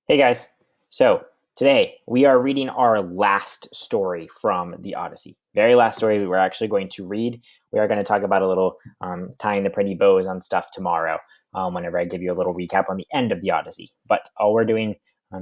Hey guys. So today we are reading our last story from the Odyssey. Very last story we're actually going to read. We are going to talk about a little tying the pretty bows on stuff tomorrow whenever I give you a little recap on the end of the Odyssey. But all we're doing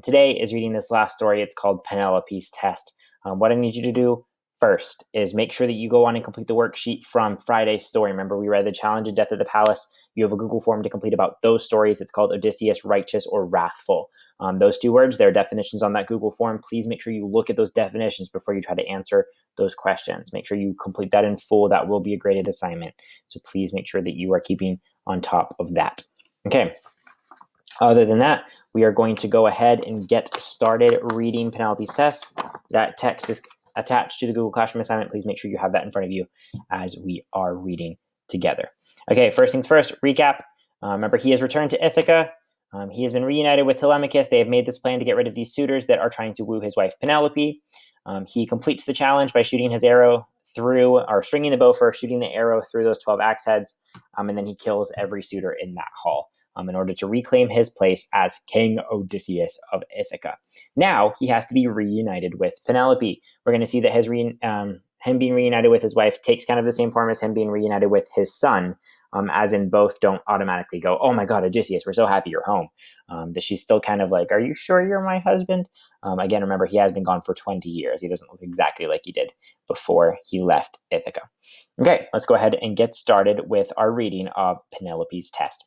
today is reading this last story. It's called Penelope's Test. What I need you to do first is make sure that you go on and complete the worksheet from Friday's story. Remember, we read The Challenge of Death at the Palace. You have a Google form to complete about those stories. It's called Odysseus, Righteous, or Wrathful. Those two words, there are definitions on that Google form. Please make sure you look at those definitions before you try to answer those questions. Make sure you complete that in full. That will be a graded assignment. So please make sure that you are keeping on top of that. Okay. Other than that, we are going to go ahead and get started reading Penelope's Test. That text is attached to the Google Classroom assignment. Please make sure you have that in front of you as we are reading together. Okay, first things first, recap. Remember, he has returned to Ithaca. He has been reunited with Telemachus. They have made this plan to get rid of these suitors that are trying to woo his wife Penelope. He completes the challenge by shooting his arrow through, or stringing the bow first, shooting the arrow through those 12 axe heads, and then he kills every suitor in that hall in order to reclaim his place as King Odysseus of Ithaca. Now he has to be reunited with Penelope. We're going to see that him being reunited with his wife takes kind of the same form as him being reunited with his son. As in both don't automatically go, oh my God, Odysseus, we're so happy you're home. That she's still kind of like, are you sure you're my husband? Again, remember, he has been gone for 20 years. He doesn't look exactly like he did before he left Ithaca. Okay, let's go ahead and get started with our reading of Penelope's Test.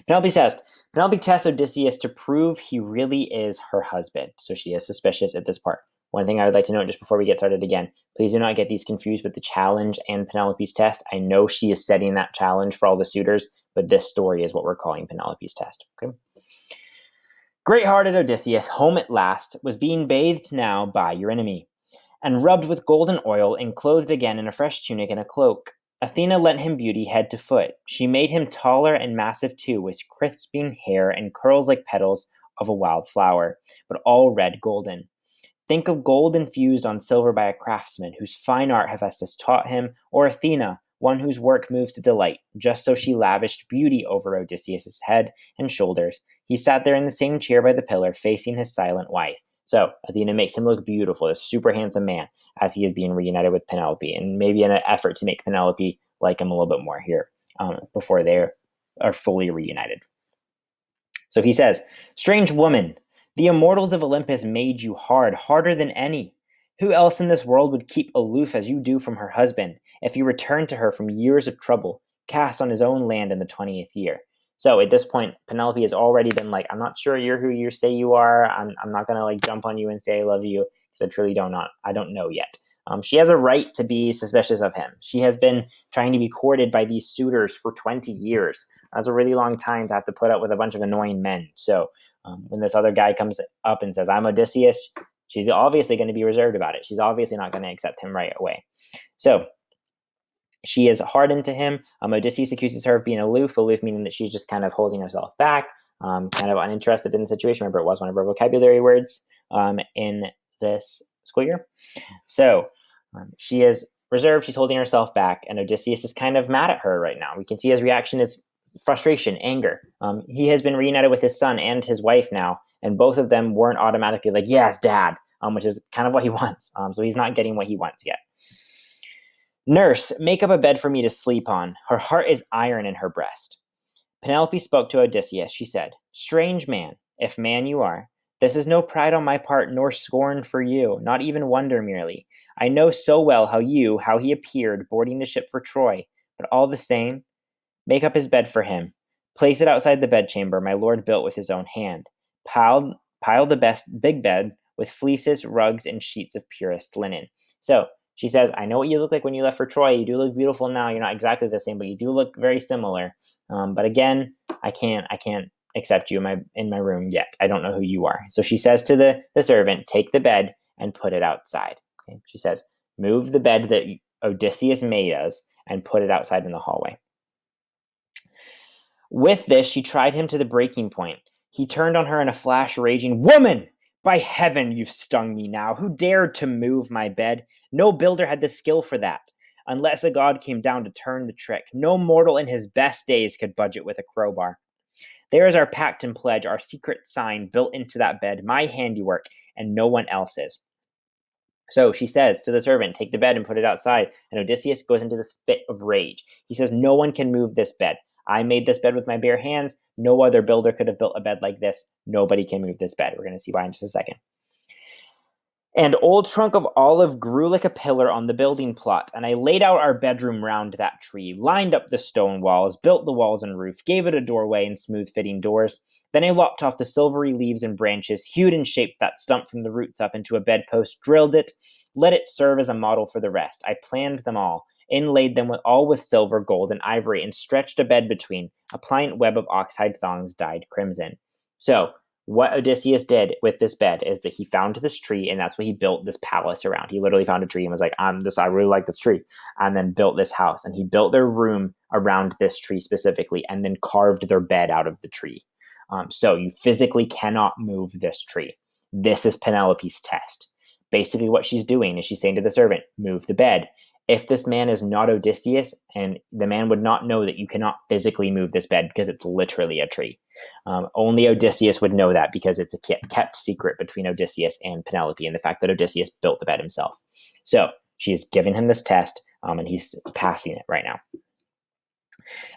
Penelope's Test. Penelope tests Odysseus to prove he really is her husband. So she is suspicious at this part. One thing I would like to note just before we get started again, please do not get these confused with the challenge and Penelope's Test. I know she is setting that challenge for all the suitors, but this story is what we're calling Penelope's Test. Okay. Great-hearted Odysseus, home at last, was being bathed now by your enemy, and rubbed with golden oil and clothed again in a fresh tunic and a cloak. Athena lent him beauty head to foot. She made him taller and massive too, with crisping hair and curls like petals of a wild flower, but all red golden. Think of gold infused on silver by a craftsman, whose fine art Hephaestus taught him, or Athena, one whose work moves to delight. Just so she lavished beauty over Odysseus' head and shoulders. He sat there in the same chair by the pillar, facing his silent wife. So Athena makes him look beautiful, a super handsome man, as he is being reunited with Penelope, and maybe in an effort to make Penelope like him a little bit more here before they are fully reunited. So he says, strange woman, the immortals of Olympus made you hard, harder than any. Who else in this world would keep aloof as you do from her husband, if you returned to her from years of trouble, cast on his own land in the 20th year? So at this point, Penelope has already been like, I'm not sure you're who you say you are. I'm not going to like jump on you and say I love you, because I truly I don't know yet. She has a right to be suspicious of him. She has been trying to be courted by these suitors for 20 years. That's a really long time to have to put up with a bunch of annoying men. So when this other guy comes up and says, I'm Odysseus, she's obviously going to be reserved about it. She's obviously not going to accept him right away. So she is hardened to him. Odysseus accuses her of being aloof meaning that she's just kind of holding herself back, kind of uninterested in the situation. Remember, it was one of her vocabulary words in this school year. So she is reserved. She's holding herself back, and Odysseus is kind of mad at her right now. We can see his reaction is frustration, anger. He has been reunited with his son and his wife now, and both of them weren't automatically like, yes, dad, which is kind of what he wants. So he's not getting what he wants yet. Nurse, make up a bed for me to sleep on. Her heart is iron in her breast. Penelope spoke to Odysseus. She said, strange man, if man you are, this is no pride on my part, nor scorn for you, not even wonder merely. I know so well how he appeared boarding the ship for Troy, but all the same, make up his bed for him. Place it outside the bedchamber my lord built with his own hand. Pile the best big bed with fleeces, rugs, and sheets of purest linen. So she says, I know what you look like when you left for Troy. You do look beautiful now. You're not exactly the same, but you do look very similar. But again, I can't accept you in my room yet. I don't know who you are. So she says to the servant, take the bed and put it outside. Okay? She says, move the bed that Odysseus made us and put it outside in the hallway. With this, she tried him to the breaking point. He turned on her in a flash, raging, woman! By heaven, you've stung me now. Who dared to move my bed? No builder had the skill for that. Unless a god came down to turn the trick, no mortal in his best days could budge it with a crowbar. There is our pact and pledge, our secret sign built into that bed, my handiwork, and no one else's. So she says to the servant, take the bed and put it outside. And Odysseus goes into this fit of rage. He says, no one can move this bed. I made this bed with my bare hands. No other builder could have built a bed like this. Nobody can move this bed. We're going to see why in just a second. And old trunk of olive grew like a pillar on the building plot, and I laid out our bedroom round that tree, lined up the stone walls, built the walls and roof, gave it a doorway and smooth-fitting doors. Then I lopped off the silvery leaves and branches, hewed and shaped that stump from the roots up into a bedpost, drilled it, let it serve as a model for the rest. I planned them all, inlaid them all with silver, gold, and ivory, and stretched a bed between, a pliant web of oxhide thongs dyed crimson. So, what Odysseus did with this bed is that he found this tree, and that's what he built this palace around. He literally found a tree and was like, I really like this tree, and then built this house. And he built their room around this tree specifically, and then carved their bed out of the tree. So you physically cannot move this tree. This is Penelope's test. Basically, what she's doing is she's saying to the servant, move the bed. If this man is not Odysseus, and the man would not know that you cannot physically move this bed because it's literally a tree. Only Odysseus would know that because it's a kept secret between Odysseus and Penelope, and the fact that Odysseus built the bed himself. So she's given him this test, and he's passing it right now.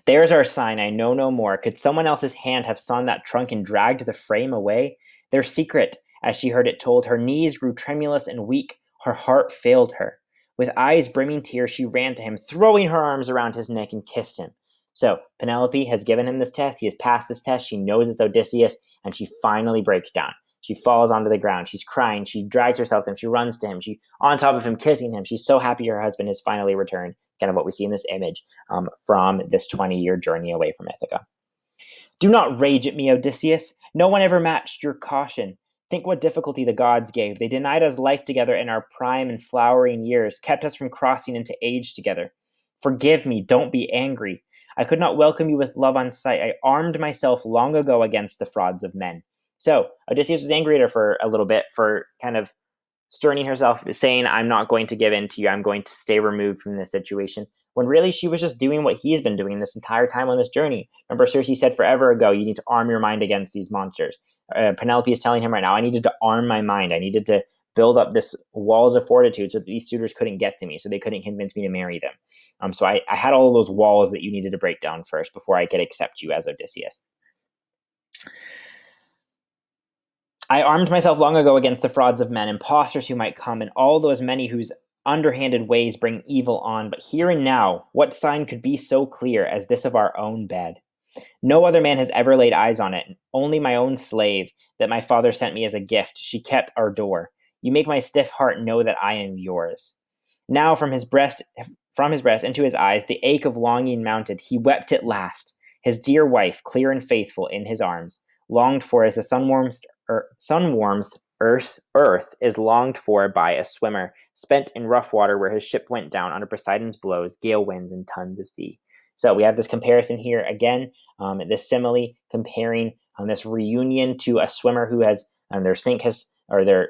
There's our sign, I know no more. Could someone else's hand have sawn that trunk and dragged the frame away? Their secret, as she heard it told, her knees grew tremulous and weak, her heart failed her. With eyes brimming tears, she ran to him, throwing her arms around his neck and kissed him. So Penelope has given him this test. He has passed this test. She knows it's Odysseus, and she finally breaks down. She falls onto the ground. She's crying. She drags herself to him. She runs to him. She's on top of him, kissing him. She's so happy her husband has finally returned. Kind of what we see in this image from this 20-year journey away from Ithaca. Do not rage at me, Odysseus. No one ever matched your caution. Think what difficulty the gods gave. They denied us life together in our prime and flowering years, kept us from crossing into age together. Forgive me, don't be angry. I could not welcome you with love on sight. I armed myself long ago against the frauds of men. So Odysseus was angry at her for a little bit for kind of sterning herself, saying, I'm not going to give in to you. I'm going to stay removed from this situation. When really she was just doing what he's been doing this entire time on this journey. Remember, Circe said forever ago, you need to arm your mind against these monsters. Penelope is telling him right now, I needed to arm my mind. I needed to build up this walls of fortitude so that these suitors couldn't get to me, so they couldn't convince me to marry them. So I had all of those walls that you needed to break down first before I could accept you as Odysseus. I armed myself long ago against the frauds of men, impostors who might come, and all those many whose underhanded ways bring evil on. But here and now, what sign could be so clear as this of our own bed? No other man has ever laid eyes on it, only my own slave that my father sent me as a gift. She kept our door. You make my stiff heart know that I am yours. Now from his breast into his eyes, the ache of longing mounted. He wept at last. His dear wife, clear and faithful, in his arms, longed for as the sun-warmed earth is longed for by a swimmer, spent in rough water where his ship went down under Poseidon's blows, gale winds, and tons of sea. So we have this comparison here again, this simile comparing this reunion to a swimmer who has their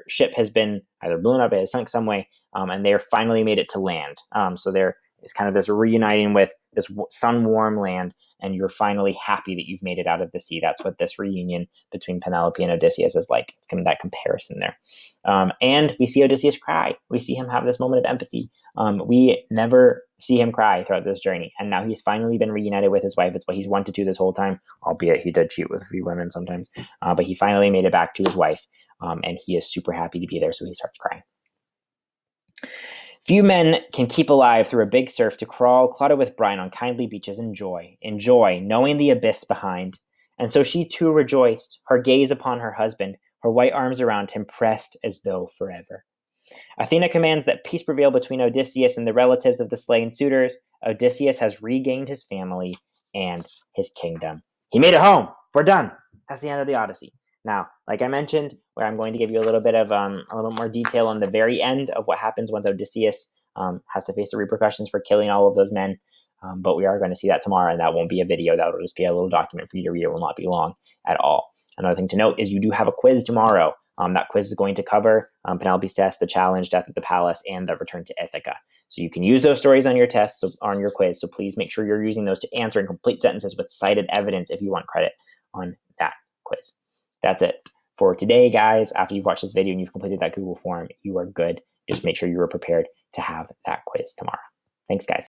ship has been either blown up, it has sunk some way, and they're finally made it to land. So there is kind of this reuniting with this sun-warm land, and you're finally happy that you've made it out of the sea. That's what this reunion between Penelope and Odysseus is like. It's kind of that comparison there. And we see Odysseus cry. We see him have this moment of empathy. We never see him cry throughout this journey. And now he's finally been reunited with his wife. It's what he's wanted to this whole time, albeit he did cheat with a few women sometimes. But he finally made it back to his wife, and he is super happy to be there, so he starts crying. Few men can keep alive through a big surf to crawl, clotted with brine on kindly beaches in joy, knowing the abyss behind. And so she too rejoiced, her gaze upon her husband, her white arms around him pressed as though forever. Athena commands that peace prevail between Odysseus and the relatives of the slain suitors. Odysseus has regained his family and his kingdom. He made it home. We're done. That's the end of the Odyssey. Now, like I mentioned, where I'm going to give you a little bit of a little more detail on the very end of what happens once Odysseus has to face the repercussions for killing all of those men. But we are going to see that tomorrow, and that won't be a video. That will just be a little document for you to read. It will not be long at all. Another thing to note is you do have a quiz tomorrow. That quiz is going to cover Penelope's test, the challenge, death at the palace, and the return to Ithaca. So you can use those stories on your test, on your quiz. So please make sure you're using those to answer in complete sentences with cited evidence if you want credit. on that quiz. That's it for today, guys. After you've watched this video and you've completed that Google form, you are good. Just make sure you are prepared to have that quiz tomorrow. Thanks, guys.